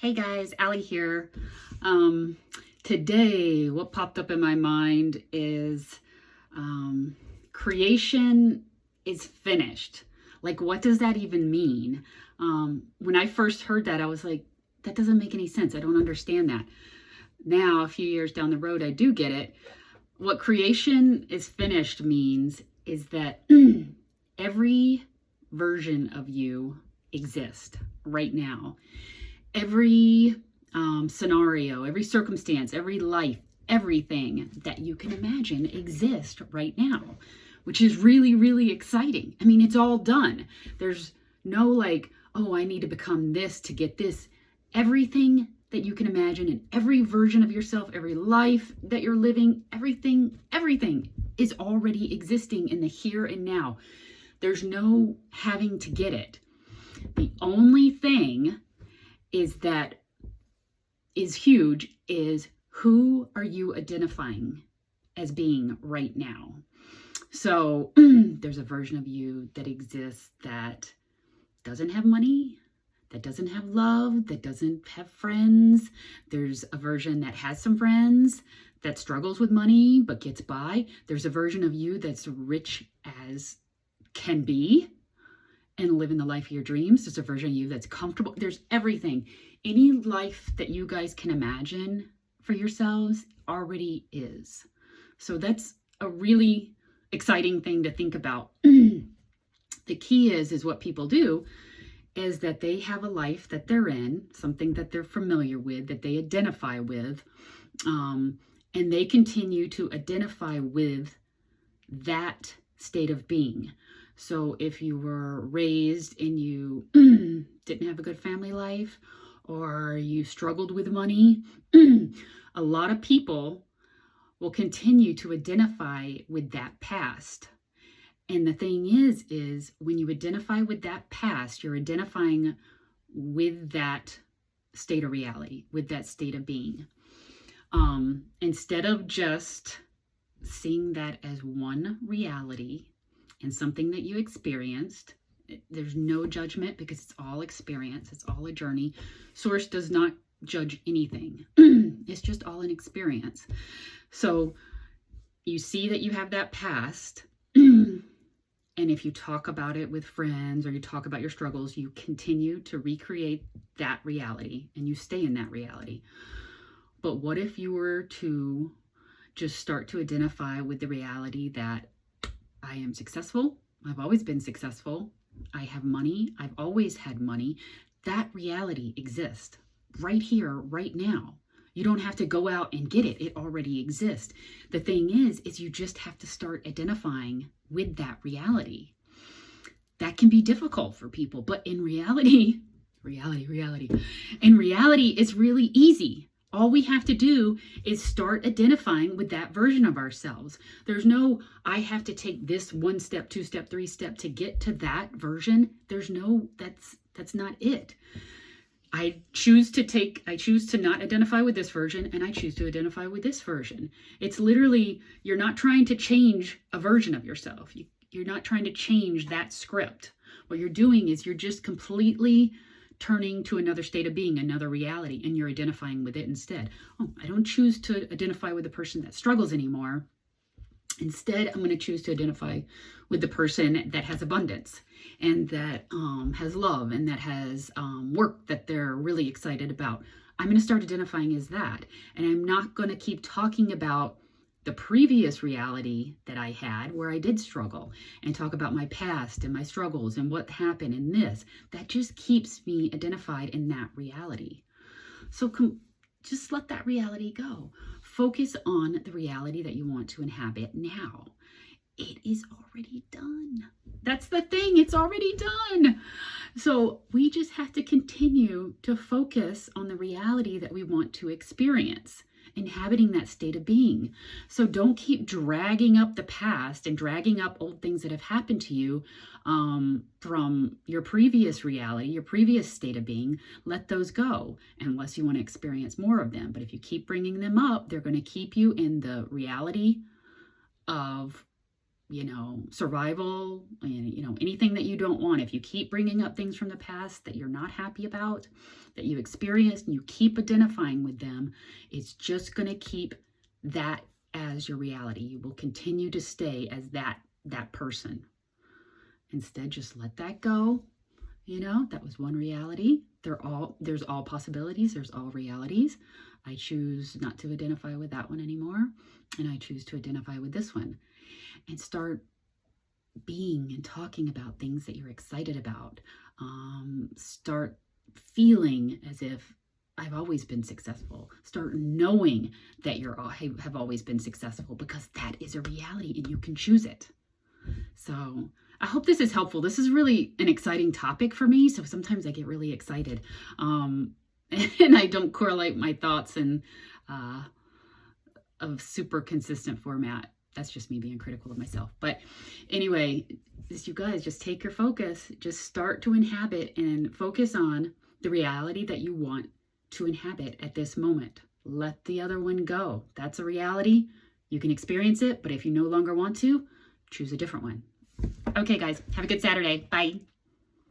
Hey guys, Allie here. Today, what popped up in my mind is creation is finished. Like, what does that even mean? When I first heard that, I was like, that doesn't make any sense. I don't understand that. Now, a few years down the road, I do get it. What creation is finished means is that every version of you exists right now. Every scenario, every circumstance, every life, everything that you can imagine exists right now, which is really, really exciting. I mean, it's all done. There's no like, oh, I need to become this to get this. Everything that you can imagine in every version of yourself, every life that you're living, everything is already existing in the here and now. There's no having to get it. The only thing that is huge is who are you identifying as being right now? So there's a version of you that exists that doesn't have money, that doesn't have love, that doesn't have friends. There's a version that has some friends, that struggles with money but gets by. There's a version of you that's rich as can be and living the life of your dreams. There's a version of you that's comfortable. There's everything. Any life that you guys can imagine for yourselves already is. So that's a really exciting thing to think about. The key is what people do is that they have a life that they're in, something that they're familiar with, that they identify with, and they continue to identify with that state of being. So if you were raised and you didn't have a good family life, or you struggled with money, a lot of people will continue to identify with that past. And the thing is when you identify with that past, you're identifying with that state of reality, with that state of being. Instead of just seeing that as one reality and something that you experienced, there's no judgment because it's all experience. It's all a journey. Source does not judge anything. It's just all an experience. So you see that you have that past. And if you talk about it with friends or you talk about your struggles, you continue to recreate that reality and you stay in that reality. But what if you were to just start to identify with the reality that I am successful. I've always been successful. I have money. I've always had money. That reality exists right here, right now. You don't have to go out and get it. It already exists. The thing is you just have to start identifying with that reality. That can be difficult for people, but in reality, in reality, it's really easy. All we have to do is start identifying with that version of ourselves. There's no, I have to take this 1 step, 2 step, 3 step to get to that version. There's no, that's not it. I choose to not identify with this version and I choose to identify with this version. It's literally, you're not trying to change a version of yourself. You're not trying to change that script. What you're doing is you're just completely turning to another state of being, another reality, and you're identifying with it instead. Oh, I don't choose to identify with the person that struggles anymore. Instead, I'm going to choose to identify with the person that has abundance and that has love and that has work that they're really excited about. I'm going to start identifying as that. And I'm not going to keep talking about the previous reality that I had where I did struggle and talk about my past and my struggles and what happened in this. That just keeps me identified in that reality. So just let that reality go. Focus on the reality that you want to inhabit now. It is already done. That's the thing. It's already done. So we just have to continue to focus on the reality that we want to experience, inhabiting that state of being. So don't keep dragging up the past and dragging up old things that have happened to you from your previous reality, your previous state of being. Let those go unless you want to experience more of them. But if you keep bringing them up, they're going to keep you in the reality of survival, and, anything that you don't want. If you keep bringing up things from the past that you're not happy about, that you experienced, and you keep identifying with them, it's just going to keep that as your reality. You will continue to stay as that person. Instead, just let that go. That was one reality. There's all possibilities. There's all realities. I choose not to identify with that one anymore. And I choose to identify with this one. And start being and talking about things that you're excited about. Start feeling as if I've always been successful. Start knowing that have always been successful, because that is a reality and you can choose it. So I hope this is helpful. This is really an exciting topic for me. So sometimes I get really excited. And I don't correlate my thoughts in a super consistent format. That's just me being critical of myself. But anyway, you guys just take your focus, just start to inhabit and focus on the reality that you want to inhabit at this moment. Let the other one go. That's a reality. You can experience it, but if you no longer want to, choose a different one. Okay, guys, have a good Saturday. Bye.